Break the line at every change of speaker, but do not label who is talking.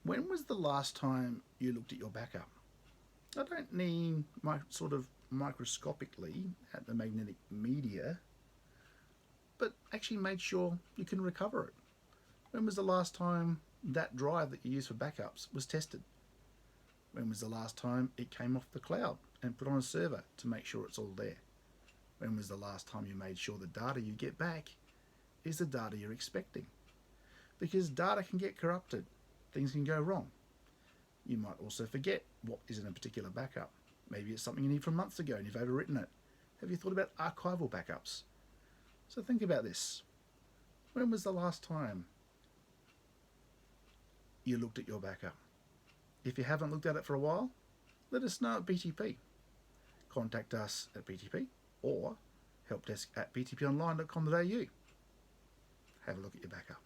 When was the last time you looked at your backup? I don't mean sort of microscopically at the magnetic media, but actually made sure you can recover it. When was the last time that drive that you use for backups was tested? When was the last time it came off the cloud and put on a server to make sure it's all there? When was the last time you made sure the data you get back is the data you're expecting? Because data can get corrupted, things can go wrong. You might also forget what is in a particular backup. Maybe it's something you need from months ago and you've overwritten it. Have you thought about archival backups? So think about this. When was the last time you looked at your backup? If you haven't looked at it for a while, let us know at BTP. Contact us at BTP or helpdesk@btponline.com.au. Have a look at your backup.